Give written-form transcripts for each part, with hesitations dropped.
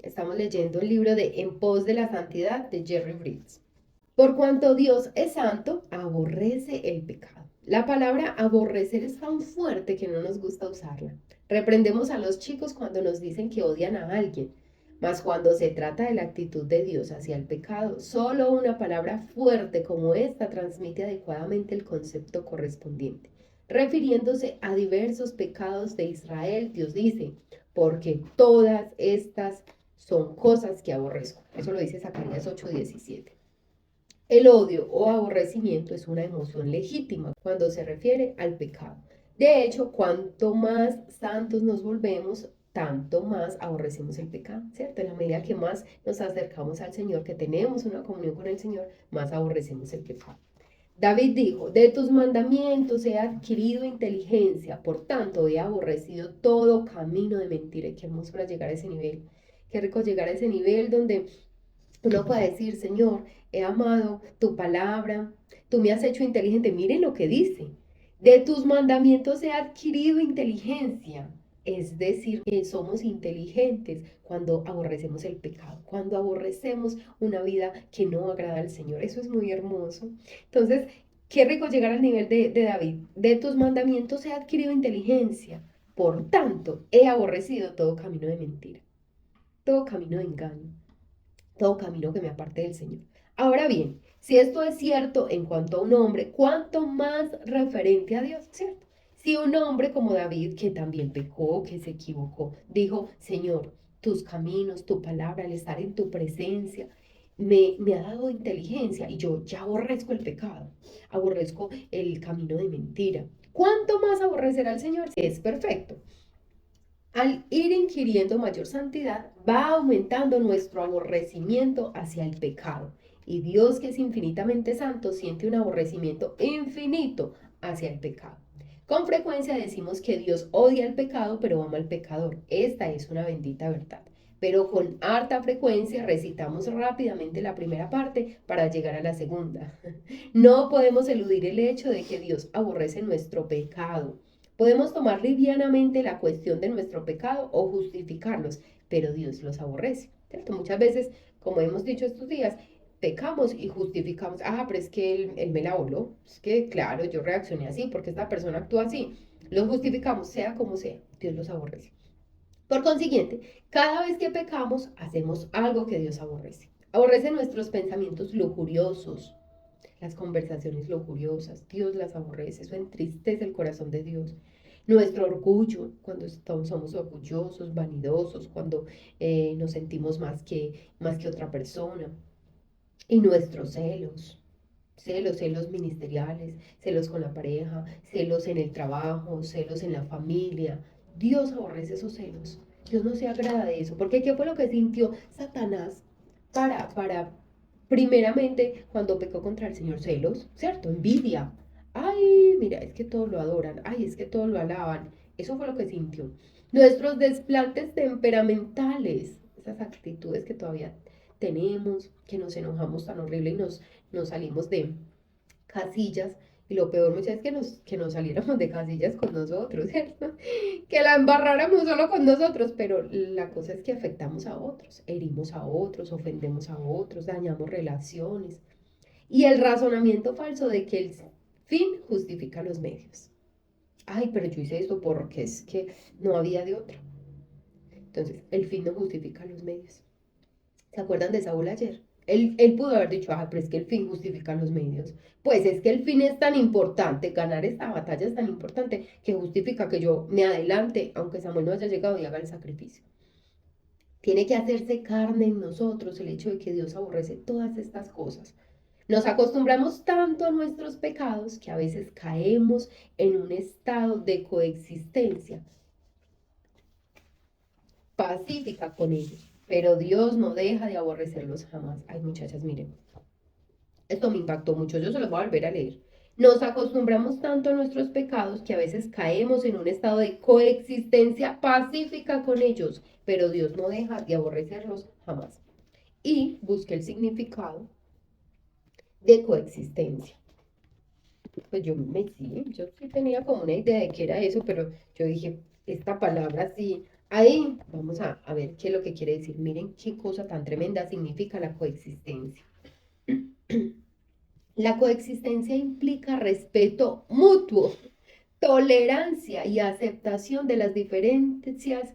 Estamos leyendo el libro de En pos de la santidad de Jerry Bridges. Por cuanto Dios es santo, aborrece el pecado. La palabra aborrecer es tan fuerte que no nos gusta usarla. Reprendemos a los chicos cuando nos dicen que odian a alguien, mas cuando se trata de la actitud de Dios hacia el pecado, solo una palabra fuerte como esta transmite adecuadamente el concepto correspondiente. Refiriéndose a diversos pecados de Israel, Dios dice, porque todas estas son cosas que aborrezco. Eso lo dice Zacarías 8:17. El odio o aborrecimiento es una emoción legítima cuando se refiere al pecado. De hecho, cuanto más santos nos volvemos, tanto más aborrecemos el pecado, ¿cierto? En la medida que más nos acercamos al Señor, que tenemos una comunión con el Señor, más aborrecemos el pecado. David dijo, de tus mandamientos he adquirido inteligencia, por tanto he aborrecido todo camino de mentira. Y qué hermoso para llegar a ese nivel. Qué rico llegar a ese nivel donde uno puede decir, Señor, he amado tu palabra, tú me has hecho inteligente. Miren lo que dice. De tus mandamientos he adquirido inteligencia. Es decir, que somos inteligentes cuando aborrecemos el pecado, cuando aborrecemos una vida que no agrada al Señor. Eso es muy hermoso. Entonces, qué rico llegar al nivel de David. De tus mandamientos he adquirido inteligencia. Por tanto, he aborrecido todo camino de mentira, todo camino de engaño, todo camino que me aparte del Señor. Ahora bien, si esto es cierto en cuanto a un hombre, ¿cuánto más referente a Dios, cierto? Si un hombre como David, que también pecó, que se equivocó, dijo, Señor, tus caminos, tu palabra, el estar en tu presencia, me ha dado inteligencia y yo ya aborrezco el pecado, aborrezco el camino de mentira. ¿Cuánto más aborrecerá al Señor si es perfecto? Al ir inquiriendo mayor santidad, va aumentando nuestro aborrecimiento hacia el pecado. Y Dios, que es infinitamente santo, siente un aborrecimiento infinito hacia el pecado. Con frecuencia decimos que Dios odia el pecado, pero ama al pecador. Esta es una bendita verdad. Pero con harta frecuencia recitamos rápidamente la primera parte para llegar a la segunda. No podemos eludir el hecho de que Dios aborrece nuestro pecado. Podemos tomar livianamente la cuestión de nuestro pecado o justificarlos, pero Dios los aborrece, ¿cierto? Muchas veces, como hemos dicho estos días, pecamos y justificamos, pero es que él me la voló, es que claro, yo reaccioné así porque esta persona actúa así. Los justificamos, sea como sea, Dios los aborrece. Por consiguiente, cada vez que pecamos, hacemos algo que Dios aborrece. Aborrece nuestros pensamientos lujuriosos, las conversaciones lujuriosas, Dios las aborrece, eso entristece el corazón de Dios. Nuestro orgullo, cuando somos orgullosos, vanidosos, cuando nos sentimos más que otra persona. Y nuestros celos, celos ministeriales, celos con la pareja, celos en el trabajo, celos en la familia. Dios aborrece esos celos. Dios no se agrada de eso. Porque ¿qué fue lo que sintió Satanás para primeramente cuando pecó contra el Señor? Celos, ¿cierto? Envidia. Ay, mira, es que todos lo adoran. Ay, es que todos lo alaban. Eso fue lo que sintió. Nuestros desplantes temperamentales, esas actitudes que todavía tenemos, que nos enojamos tan horrible y nos salimos de casillas. Y lo peor muchas veces que nos saliéramos de casillas con nosotros, ¿cierto? Que la embarráramos solo con nosotros, pero la cosa es que afectamos a otros, herimos a otros, ofendemos a otros, dañamos relaciones. Y el razonamiento falso de que el fin justifica los medios. Ay, pero yo hice esto porque es que no había de otro. Entonces, el fin no justifica los medios. ¿Se acuerdan de Saúl ayer? Él pudo haber dicho, pero es que el fin justifica los medios. Pues es que el fin es tan importante, ganar esta batalla es tan importante que justifica que yo me adelante, aunque Samuel no haya llegado y haga el sacrificio. Tiene que hacerse carne en nosotros el hecho de que Dios aborrece todas estas cosas. Nos acostumbramos tanto a nuestros pecados que a veces caemos en un estado de coexistencia pacífica con ellos. Pero Dios no deja de aborrecerlos jamás. Ay, muchachas, miren. Esto me impactó mucho, yo se los voy a volver a leer. Nos acostumbramos tanto a nuestros pecados que a veces caemos en un estado de coexistencia pacífica con ellos, pero Dios no deja de aborrecerlos jamás. Y busqué el significado de coexistencia. Pues yo sí tenía como una idea de qué era eso, pero yo dije, esta palabra sí, Ahí vamos a ver qué es lo que quiere decir. Miren qué cosa tan tremenda significa la coexistencia. La coexistencia implica respeto mutuo, tolerancia y aceptación de las diferencias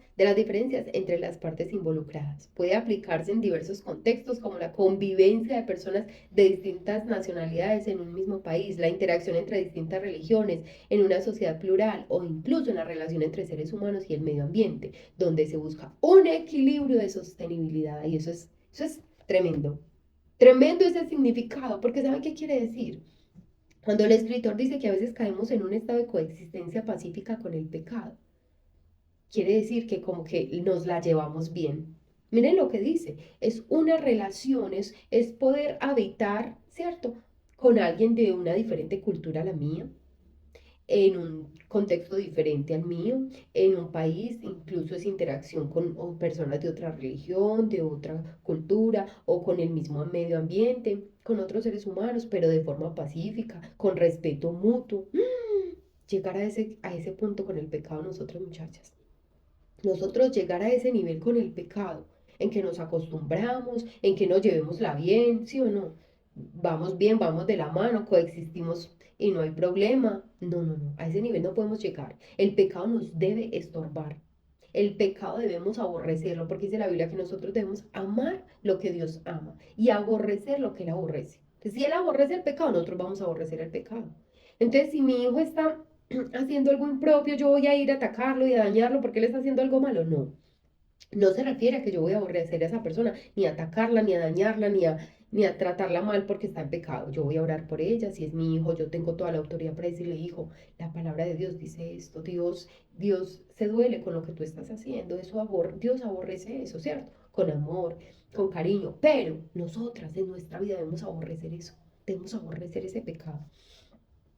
entre las partes involucradas. Puede aplicarse en diversos contextos como la convivencia de personas de distintas nacionalidades en un mismo país, la interacción entre distintas religiones en una sociedad plural o incluso en la relación entre seres humanos y el medio ambiente, donde se busca un equilibrio de sostenibilidad. Y eso es tremendo. Tremendo ese significado, porque ¿saben qué quiere decir? Cuando el escritor dice que a veces caemos en un estado de coexistencia pacífica con el pecado, quiere decir que como que nos la llevamos bien. Miren lo que dice, es una relación, es poder habitar, ¿cierto? Con alguien de una diferente cultura a la mía, en un contexto diferente al mío, en un país, incluso es interacción con personas de otra religión, de otra cultura o con el mismo medio ambiente, con otros seres humanos, pero de forma pacífica, con respeto mutuo. Llegar a ese punto con el pecado nosotros, muchachas. Nosotros llegar a ese nivel con el pecado, en que nos acostumbramos, en que nos llevémosla bien, ¿sí o no? Vamos bien, vamos de la mano, coexistimos y no hay problema. No, no, no, a ese nivel no podemos llegar. El pecado nos debe estorbar. El pecado debemos aborrecerlo, porque dice la Biblia que nosotros debemos amar lo que Dios ama y aborrecer lo que Él aborrece. Entonces, si Él aborrece el pecado, nosotros vamos a aborrecer el pecado. Entonces, si mi hijo está haciendo algo impropio, yo voy a ir a atacarlo y a dañarlo porque él está haciendo algo malo. No, no se refiere a que yo voy a aborrecer a esa persona, ni a atacarla, ni a dañarla, ni a tratarla mal porque está en pecado. Yo voy a orar por ella, si es mi hijo, yo tengo toda la autoridad para decirle, hijo, la palabra de Dios dice esto, Dios se duele con lo que tú estás haciendo, Dios aborrece eso, ¿cierto? Con amor, con cariño, pero nosotras en nuestra vida debemos aborrecer eso, debemos aborrecer ese pecado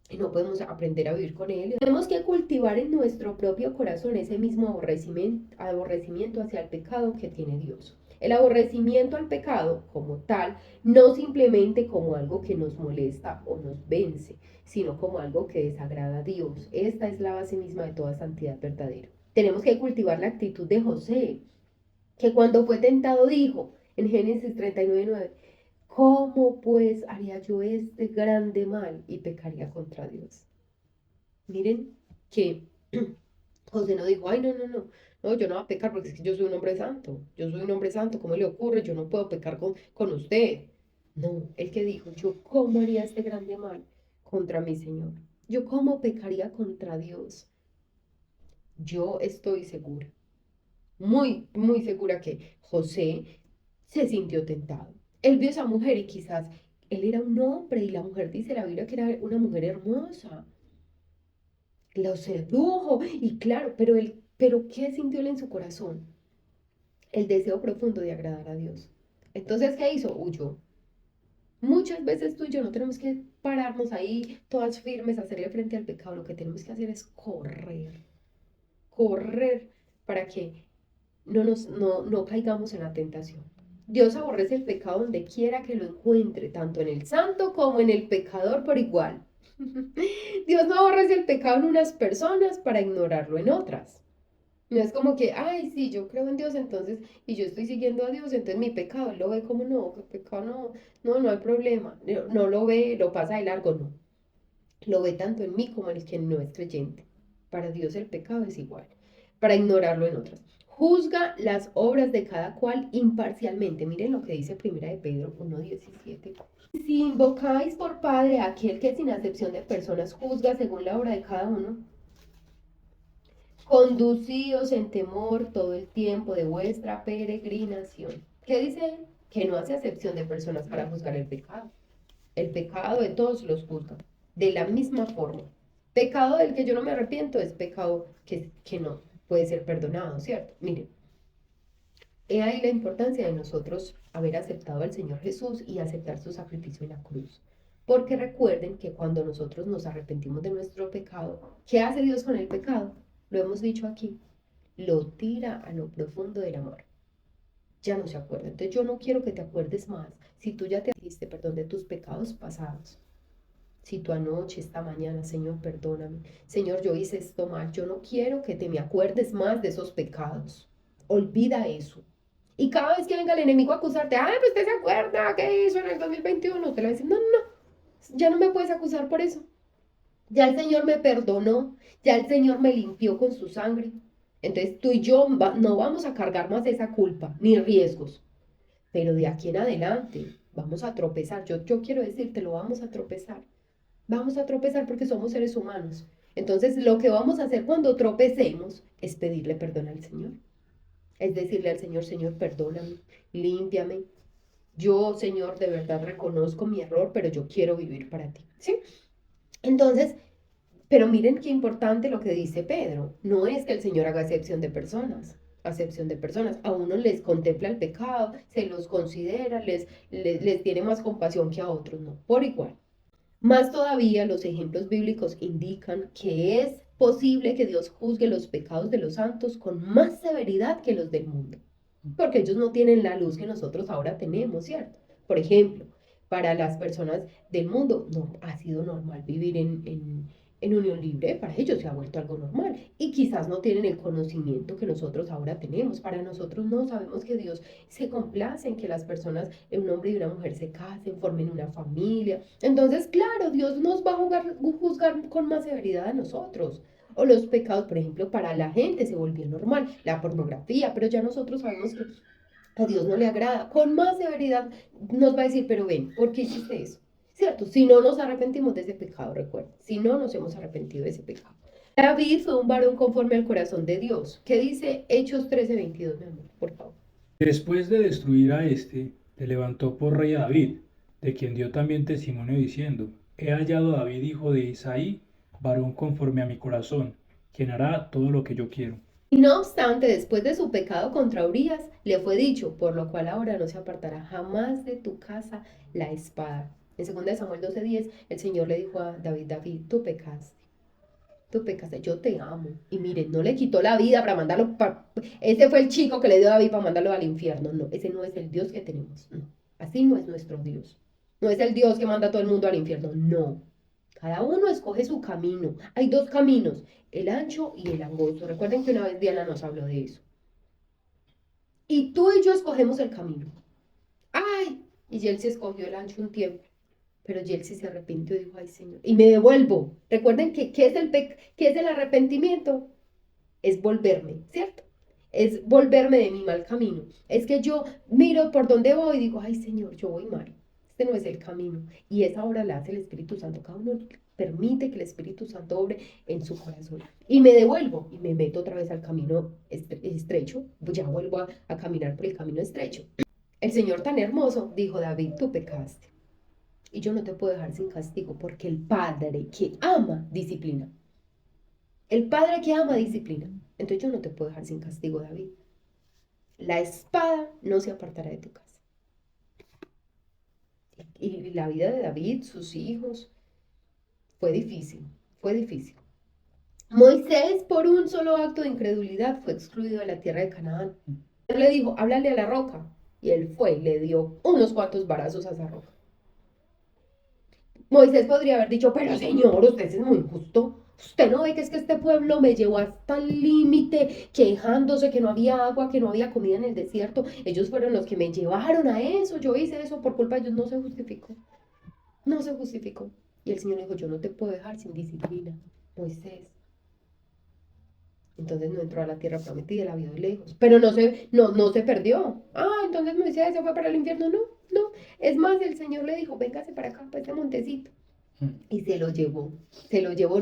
y no podemos aprender a vivir con él. Tenemos que cultivar en nuestro propio corazón ese mismo aborrecimiento hacia el pecado que tiene Dios. El aborrecimiento al pecado como tal, no simplemente como algo que nos molesta o nos vence, sino como algo que desagrada a Dios. Esta es la base misma de toda santidad verdadera. Tenemos que cultivar la actitud de José, que cuando fue tentado dijo en Génesis 39:9, ¿cómo pues haría yo este grande mal y pecaría contra Dios? Miren que José no dijo, ay, no, no, no, no, yo no voy a pecar porque es que yo soy un hombre santo, yo soy un hombre santo, ¿cómo le ocurre? Yo no puedo pecar con usted. No, el que dijo, yo cómo haría este grande mal contra mi Señor, yo cómo pecaría contra Dios. Yo estoy segura, muy, muy segura que José se sintió tentado. Él vio a esa mujer y quizás él era un hombre y la mujer dice la Biblia que era una mujer hermosa. Lo sedujo y claro, pero ¿qué sintió él en su corazón? El deseo profundo de agradar a Dios. Entonces, ¿qué hizo? Huyó. Muchas veces tú y yo no tenemos que pararnos ahí todas firmes, hacerle frente al pecado. Lo que tenemos que hacer es correr, correr para que no caigamos en la tentación. Dios aborrece el pecado donde quiera que lo encuentre, tanto en el santo como en el pecador por igual. Dios no aborrece el pecado en unas personas para ignorarlo en otras. No es como que, ay, sí, yo creo en Dios entonces, y yo estoy siguiendo a Dios, entonces mi pecado, él lo ve como no, que pecado no, no, no hay problema. No, no lo ve, lo pasa de largo, no. Lo ve tanto en mí como en el que no es creyente. Para Dios el pecado es igual, para ignorarlo en otras. Juzga las obras de cada cual imparcialmente. Miren lo que dice Primera de Pedro 1:17. Si invocáis por Padre a aquel que sin acepción de personas juzga según la obra de cada uno, conducíos en temor todo el tiempo de vuestra peregrinación. ¿Qué dice? Que no hace acepción de personas para juzgar el pecado. El pecado de todos los juzga, de la misma forma. Pecado del que yo no me arrepiento es pecado que no puede ser perdonado, ¿cierto? Miren, he ahí la importancia de nosotros haber aceptado al Señor Jesús y aceptar su sacrificio en la cruz. Porque recuerden que cuando nosotros nos arrepentimos de nuestro pecado, ¿qué hace Dios con el pecado? Lo hemos dicho aquí, lo tira a lo profundo del amor. Ya no se acuerda. Entonces yo no quiero que te acuerdes más. Si tú ya te diste perdón de tus pecados pasados, si tú anoche, esta mañana, Señor, perdóname. Señor, yo hice esto mal. Yo no quiero que te me acuerdes más de esos pecados. Olvida eso. Y cada vez que venga el enemigo a acusarte, ay, pues usted se acuerda qué hizo en el 2021, te le va a decir, no, no, no, ya no me puedes acusar por eso. Ya el Señor me perdonó, ya el Señor me limpió con su sangre. Entonces tú y yo no vamos a cargar más esa culpa ni riesgos. Pero de aquí en adelante vamos a tropezar. Yo quiero decirte, lo vamos a tropezar. Vamos a tropezar porque somos seres humanos. Entonces lo que vamos a hacer cuando tropecemos es pedirle perdón al Señor. Es decirle al Señor, Señor, perdóname, límpiame. Yo, Señor, de verdad reconozco mi error, pero yo quiero vivir para ti. ¿Sí? Entonces, pero miren qué importante lo que dice Pedro. No es que el Señor haga excepción de personas. Acepción de personas. A uno les contempla el pecado, se los considera, les tiene más compasión que a otros, no, por igual. Más todavía, los ejemplos bíblicos indican que es posible que Dios juzgue los pecados de los santos con más severidad que los del mundo, porque ellos no tienen la luz que nosotros ahora tenemos, ¿cierto? Por ejemplo, para las personas del mundo no ha sido normal vivir en unión libre, para ellos se ha vuelto algo normal y quizás no tienen el conocimiento que nosotros ahora tenemos. Para nosotros no sabemos que Dios se complace en que las personas, un hombre y una mujer se casen, formen una familia. Entonces, claro, Dios nos va a juzgar con más severidad a nosotros. O los pecados, por ejemplo, para la gente se volvió normal, la pornografía, pero ya nosotros sabemos que a Dios no le agrada. Con más severidad nos va a decir, pero ven, ¿por qué hiciste eso? ¿Cierto? Si no nos arrepentimos de ese pecado, recuerda, si no nos hemos arrepentido de ese pecado. David fue un varón conforme al corazón de Dios. ¿Qué dice Hechos 13:22, mi amor? Por favor. Después de destruir a éste, te levantó por rey a David, de quien dio también testimonio diciendo: He hallado a David hijo de Isaí, varón conforme a mi corazón, quien hará todo lo que yo quiero. Y no obstante, después de su pecado contra Urías, le fue dicho, por lo cual ahora no se apartará jamás de tu casa la espada. En 2 Samuel 12:10, el Señor le dijo a David, David, tú pecaste, yo te amo. Y miren, no le quitó la vida para mandarlo, ese fue el chico que le dio a David para mandarlo al infierno. No, ese no es el Dios que tenemos. No, así no es nuestro Dios. No es el Dios que manda a todo el mundo al infierno. No. Cada uno escoge su camino. Hay dos caminos, el ancho y el angosto. Recuerden que una vez Diana nos habló de eso. Y tú y yo escogemos el camino. Ay, y él se escogió el ancho un tiempo. Pero Yeltsin se arrepintió y dijo, ay Señor, y me devuelvo. Recuerden que ¿qué es el arrepentimiento? Es volverme, ¿cierto? Es volverme de mi mal camino. Es que yo miro por dónde voy y digo, ay Señor, yo voy mal. Este no es el camino. Y esa obra la hace el Espíritu Santo. Cada uno permite que el Espíritu Santo obre en su corazón. Y me devuelvo y me meto otra vez al camino estrecho. Ya vuelvo a caminar por el camino estrecho. El Señor tan hermoso dijo, David, tú pecaste. Y yo no te puedo dejar sin castigo porque el Padre que ama disciplina. El Padre que ama disciplina. Entonces yo no te puedo dejar sin castigo, David. La espada no se apartará de tu casa. Y la vida de David, sus hijos, fue difícil, fue difícil. Moisés, por un solo acto de incredulidad, fue excluido de la tierra de Canaán. Él le dijo, háblale a la roca. Y él fue y le dio unos cuantos varazos a esa roca. Moisés podría haber dicho, pero Señor, usted es muy injusto. Usted no ve que es que este pueblo me llevó hasta el límite, quejándose que no había agua, que no había comida en el desierto. Ellos fueron los que me llevaron a eso. Yo hice eso por culpa de ellos. No se justificó. No se justificó. Y el Señor dijo, yo no te puedo dejar sin disciplina, Moisés. Entonces no entró a la tierra prometida, la vio de lejos. Pero no se perdió. Ah, entonces Moisés se fue para el infierno. No, no. Es más, el Señor le dijo, véngase para acá, para este montecito. Y se lo llevó,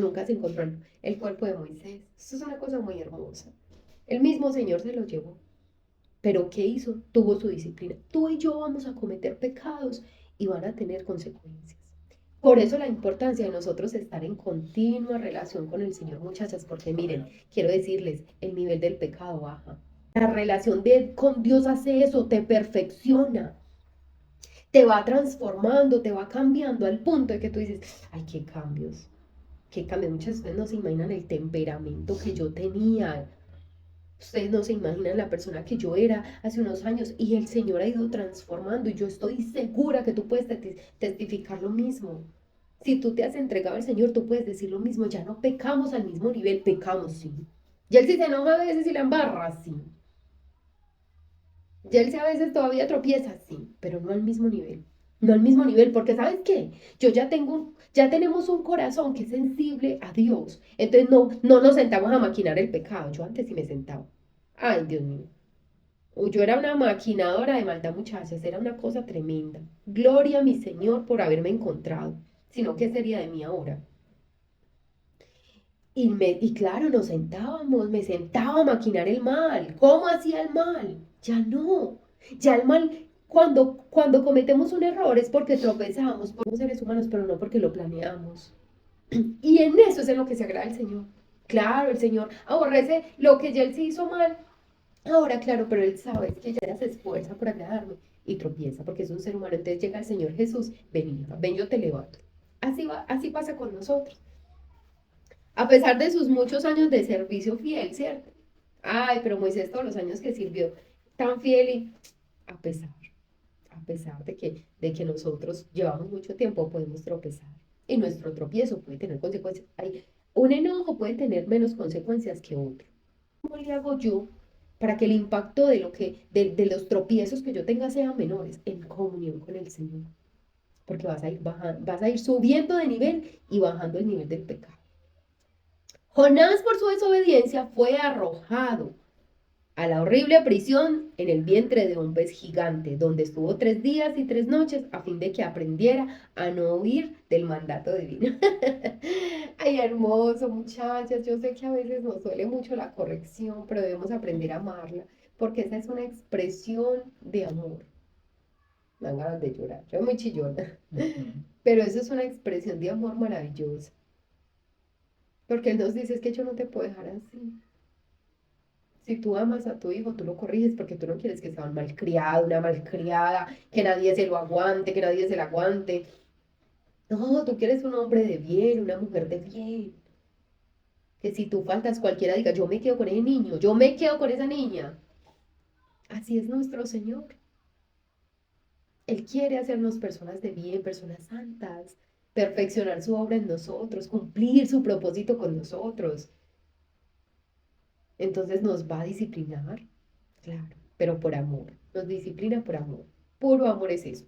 nunca se encontró el cuerpo de Moisés. Esto es una cosa muy hermosa. El mismo Señor se lo llevó. Pero ¿qué hizo? Tuvo su disciplina. Tú y yo vamos a cometer pecados y van a tener consecuencias. Por eso la importancia de nosotros estar en continua relación con el Señor, muchachas, porque miren, quiero decirles, el nivel del pecado baja. La relación con Dios hace eso, te perfecciona, te va transformando, te va cambiando al punto de que tú dices, ay, qué cambios, qué cambios. Muchas veces no se imaginan el temperamento que yo tenía. Ustedes no se imaginan la persona que yo era hace unos años y el Señor ha ido transformando y yo estoy segura que tú puedes testificar lo mismo. Si tú te has entregado al Señor, tú puedes decir lo mismo. Ya no pecamos al mismo nivel, pecamos, sí. Y Él sí se enoja a veces y la embarra, sí. Ya él a veces todavía tropieza, sí, pero no al mismo nivel. No al mismo nivel, porque ¿sabes qué? Yo ya tenemos un corazón que es sensible a Dios. Entonces no nos sentamos a maquinar el pecado. Yo antes sí me sentaba. Ay, Dios mío. Yo era una maquinadora de maldad, muchachas. Era una cosa tremenda. Gloria a mi Señor por haberme encontrado. Sino, ¿qué sería de mí ahora? Y claro, me sentaba a maquinar el mal. ¿Cómo hacía el mal? Ya no. Ya el mal, cuando cometemos un error es porque tropezamos, somos seres humanos, pero no porque lo planeamos. Y en eso es en lo que se agrada el Señor. Claro, el Señor aborrece lo que ya Él se hizo mal. Ahora, claro, pero Él sabe que ya se esfuerza por agradarme y tropieza porque es un ser humano. Entonces llega el Señor Jesús, ven, hija, ven, yo te levanto. Así va, así pasa con nosotros. A pesar de sus muchos años de servicio fiel, ¿cierto? Ay, pero Moisés todos los años que sirvió tan fiel y a pesar, a pesar de que nosotros llevamos mucho tiempo, podemos tropezar. Y nuestro tropiezo puede tener consecuencias. Un enojo puede tener menos consecuencias que otro. ¿Cómo le hago yo para que el impacto de los tropiezos que yo tenga sean menores? En comunión con el Señor. Porque vas a ir subiendo de nivel y bajando el nivel del pecado. Jonás, por su desobediencia, fue arrojado a la horrible prisión en el vientre de un pez gigante, donde estuvo 3 días y 3 noches a fin de que aprendiera a no huir del mandato divino. Ay, hermoso, muchachas. Yo sé que a veces nos duele mucho la corrección, pero debemos aprender a amarla, porque esa es una expresión de amor. Me dan ganas de llorar. Yo soy muy chillona, pero eso es una expresión de amor maravillosa. Porque Él nos dice, es que yo no te puedo dejar así. Si tú amas a tu hijo, tú lo corriges porque tú no quieres que sea un malcriado, una malcriada, que nadie se lo aguante, que nadie se la aguante. No, tú quieres un hombre de bien, una mujer de bien. Que si tú faltas, cualquiera diga, yo me quedo con ese niño, yo me quedo con esa niña. Así es nuestro Señor. Él quiere hacernos personas de bien, personas santas, perfeccionar su obra en nosotros, cumplir su propósito con nosotros. Entonces nos va a disciplinar, claro, pero por amor. Nos disciplina por amor. Puro amor es eso.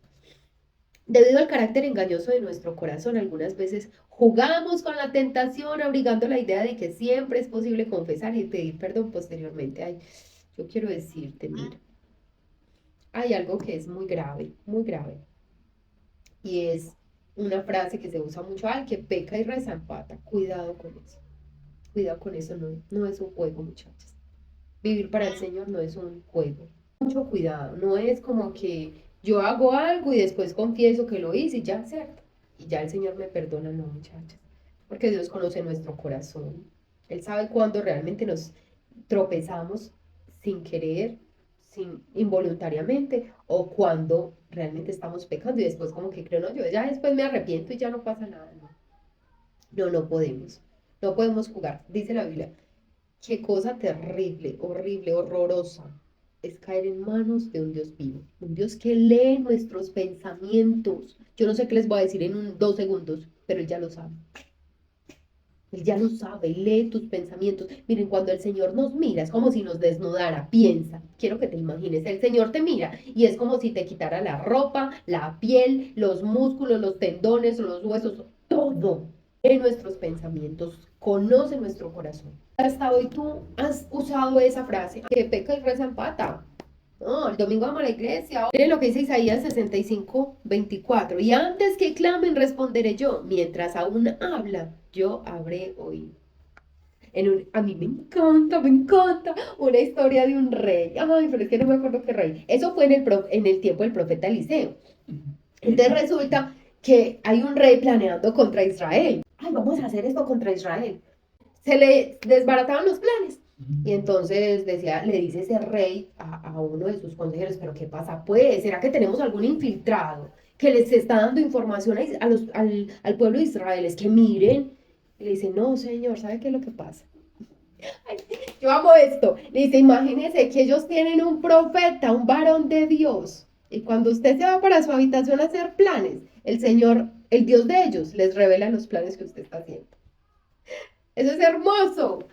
Debido al carácter engañoso de nuestro corazón, algunas veces jugamos con la tentación, abrigando la idea de que siempre es posible confesar y pedir perdón posteriormente. Ay, yo quiero decirte, mira, hay algo que es muy grave, y es una frase que se usa mucho, al que peca y reza empata. Cuidado con eso, no es un juego, muchachos. Vivir para el Señor no es un juego. Mucho cuidado, no es como que yo hago algo y después confieso que lo hice y ya, ¿cierto? Y ya el Señor me perdona, no, muchachos. Porque Dios conoce nuestro corazón. Él sabe cuándo realmente nos tropezamos sin querer, involuntariamente, o cuando realmente estamos pecando y después como que creo, no, yo ya después me arrepiento y ya no pasa nada, no. No podemos. No podemos jugar. Dice la Biblia, qué cosa terrible, horrible, horrorosa es caer en manos de un Dios vivo, un Dios que lee nuestros pensamientos. Yo no sé qué les voy a decir en 2 segundos, pero Él ya lo sabe. Él ya lo sabe, lee tus pensamientos. Miren, cuando el Señor nos mira, es como si nos desnudara. Piensa, quiero que te imagines, el Señor te mira y es como si te quitara la ropa, la piel, los músculos, los tendones, los huesos, todo. Lee nuestros pensamientos, conoce nuestro corazón. Hasta hoy tú has usado esa frase, que peca y reza empata. No, el domingo vamos a la iglesia. Miren lo que dice Isaías 65:24. Y antes que clamen, responderé yo. Mientras aún habla, yo habré oído. A mí me encanta una historia de un rey. Ay, pero es que no me acuerdo qué rey. Eso fue en el tiempo del profeta Eliseo. Entonces resulta que hay un rey planeando contra Israel. Ay, vamos a hacer esto contra Israel. Se le desbarataban los planes. Y entonces le dice ese rey a uno de sus consejeros, pero ¿qué pasa? Pues, ¿será que tenemos algún infiltrado que les está dando información al pueblo de Israel? Es que miren. Y le dice, no, señor, ¿sabe qué es lo que pasa? Ay, yo amo esto. Le dice, imagínese que ellos tienen un profeta, un varón de Dios. Y cuando usted se va para su habitación a hacer planes, el Señor, el Dios de ellos, les revela los planes que usted está haciendo. Eso es hermoso.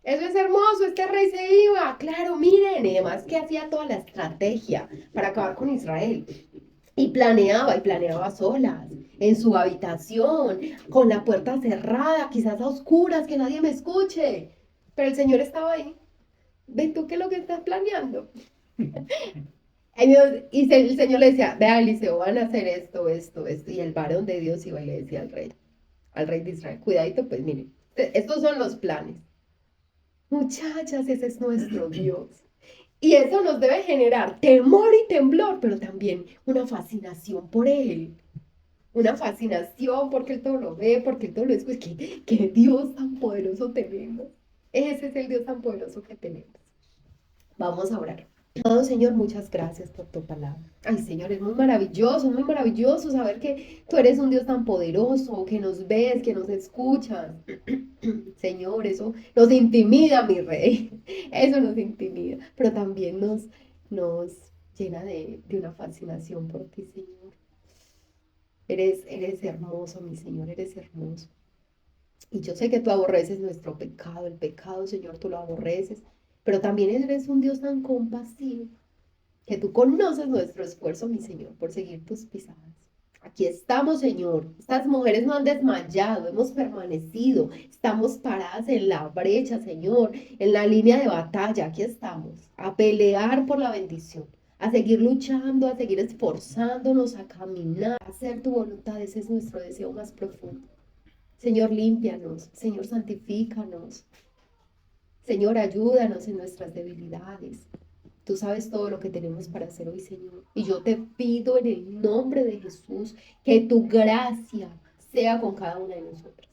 Eso es hermoso, este rey se iba, claro, miren, y además que hacía toda la estrategia para acabar con Israel. Y planeaba solas, en su habitación, con la puerta cerrada, quizás a oscuras, que nadie me escuche. Pero el Señor estaba ahí. ¿Ves tú qué es lo que estás planeando? El Señor le decía, vea, Eliseo, van a hacer esto, esto, esto. Y el varón de Dios iba y le decía al rey de Israel, cuidadito, pues miren, estos son los planes. Muchachas, ese es nuestro Dios. Y eso nos debe generar temor y temblor, pero también una fascinación por Él. Una fascinación porque Él todo lo ve, porque Él todo lo escucha. ¿Qué Dios tan poderoso tenemos? Ese es el Dios tan poderoso que tenemos. Vamos a orar. Amado Señor, muchas gracias por tu palabra. Ay, Señor, es muy maravilloso saber que tú eres un Dios tan poderoso, que nos ves, que nos escuchas. Señor, eso nos intimida, mi rey. Eso nos intimida, pero también nos llena de una fascinación por ti, Señor. Eres hermoso, mi Señor, eres hermoso. Y yo sé que tú aborreces nuestro pecado, el pecado, Señor, tú lo aborreces, pero también eres un Dios tan compasivo que tú conoces nuestro esfuerzo, mi Señor, por seguir tus pisadas. Aquí estamos, Señor. Estas mujeres no han desmayado, hemos permanecido, estamos paradas en la brecha, Señor, en la línea de batalla. Aquí estamos, a pelear por la bendición, a seguir luchando, a seguir esforzándonos, a caminar, a hacer tu voluntad. Ese es nuestro deseo más profundo. Señor, límpianos, Señor, santifícanos. Señor, ayúdanos en nuestras debilidades. Tú sabes todo lo que tenemos para hacer hoy, Señor. Y yo te pido en el nombre de Jesús que tu gracia sea con cada una de nosotras.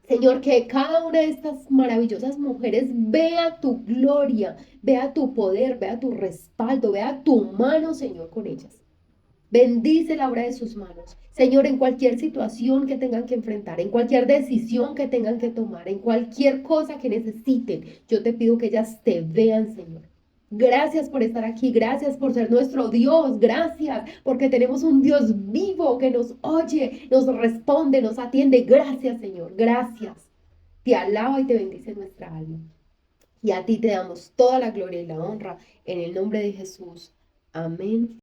Señor, que cada una de estas maravillosas mujeres vea tu gloria, vea tu poder, vea tu respaldo, vea tu mano, Señor, con ellas. Bendice la obra de sus manos. Señor, en cualquier situación que tengan que enfrentar, en cualquier decisión que tengan que tomar, en cualquier cosa que necesiten, yo te pido que ellas te vean, Señor. Gracias por estar aquí, gracias por ser nuestro Dios, gracias porque tenemos un Dios vivo que nos oye, nos responde, nos atiende. Gracias, Señor, gracias. Te alaba y te bendice nuestra alma. Y a ti te damos toda la gloria y la honra en el nombre de Jesús. Amén.